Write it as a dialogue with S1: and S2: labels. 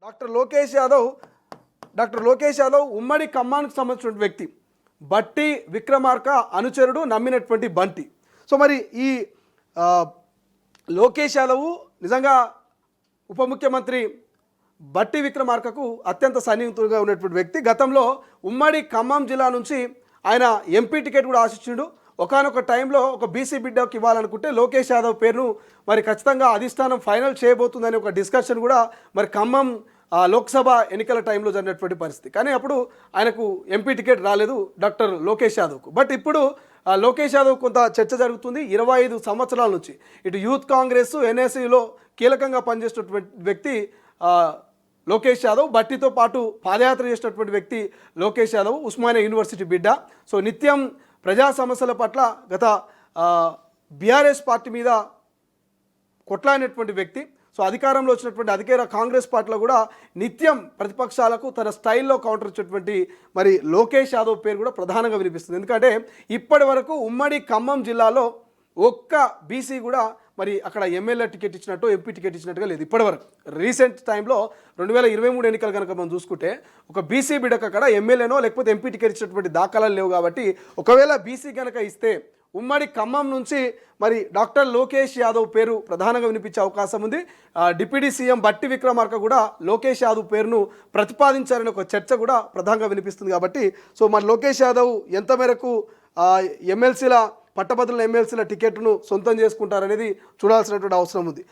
S1: Doctor Lokesh Yadav doctor Lokesh Yadav ఉమ్మడి ఖమ్మానికి సంబంధించిన వ్యక్తి. బట్టి విక్రమార్క అనుచరుడు, నమ్మినటువంటి బంటి. సో మరి ఈ ఆ, లోకేష్ యాదవ్ నిజంగా ఉప ముఖ్యమంత్రి బట్టి విక్రమార్కకు అత్యంత సన్నిహితుడుగా ఉన్నటువంటి వ్యక్తి. గతంలో ఉమ్మడి ఖమ్మం జిల్లా నుంచి ఆయన ఎంపీ టికెట్ కూడా ఆశించిండు. ఒకానొక టైంలో ఒక బీసీ బిడ్డకి ఇవ్వాలనుకుంటే లోకేష్ యాదవ్ పేరును మరి ఖచ్చితంగా అధిష్టానం ఫైనల్ చేయబోతుందనే ఒక డిస్కషన్ కూడా మరి ఖమ్మం లోక్సభ ఎన్నికల టైంలో జరిగినటువంటి పరిస్థితి. కానీ అప్పుడు ఆయనకు ఎంపీ టికెట్ రాలేదు డాక్టర్ లోకేష్ యాదవ్కు. బట్ ఇప్పుడు లోకేష్ యాదవ్ కొంత చర్చ జరుగుతుంది. 25 సంవత్సరాల నుంచి ఇటు యూత్ కాంగ్రెస్, ఎన్ఎస్సీలో కీలకంగా పనిచేసినటువంటి వ్యక్తి లోకేష్ యాదవ్. బట్టితో పాటు పాదయాత్ర చేసినటువంటి వ్యక్తి లోకేష్ యాదవ్, ఉస్మానియా యూనివర్సిటీ బిడ్డ. సో నిత్యం ప్రజా సమస్యల పట్ల గత బీఆర్ఎస్ పార్టీ మీద కొట్లాడినటువంటి వ్యక్తి. సో అధికారంలో వచ్చినటువంటి అధికార కాంగ్రెస్ పార్టీలో కూడా నిత్యం ప్రతిపక్షాలకు తన స్టైల్లో కౌంటర్ ఇచ్చేటువంటి మరి లోకేష్ యాదవ్ పేరు కూడా ప్రధానంగా వినిపిస్తుంది. ఎందుకంటే ఇప్పటి వరకు ఉమ్మడి ఖమ్మం జిల్లాలో ఒక్క బీసీ కూడా మరి అక్కడ ఎమ్మెల్యే టికెట్ ఇచ్చినట్టు, ఎంపీ టికెట్ ఇచ్చినట్టుగా లేదు ఇప్పటివరకు. రీసెంట్ టైంలో 2023 ఎన్నికలు కనుక మనం చూసుకుంటే ఒక బీసీ బిడ్డకు అక్కడ ఎమ్మెల్యేనో లేకపోతే ఎంపీ టికెట్ ఇచ్చినటువంటి దాఖలాలు లేవు. కాబట్టి ఒకవేళ బీసీ కనుక ఇస్తే ఉమ్మడి ఖమ్మం నుంచి మరి డాక్టర్ లోకేష్ యాదవ్ పేరు ప్రధానంగా వినిపించే అవకాశం ఉంది. డిప్యూటీ సీఎం బట్టి విక్రమార్క కూడా లోకేష్ యాదవ్ పేరును ప్రతిపాదించారనే ఒక చర్చ కూడా ప్రధానంగా వినిపిస్తుంది. కాబట్టి సో మరి లోకేష్ యాదవ్ ఎంత మేరకు ఎమ్మెల్సీల పట్టభద్రుల ఎమ్మెల్సీల టికెట్ను సొంతం చేసుకుంటారనేది చూడాల్సినటువంటి అవసరం ఉంది.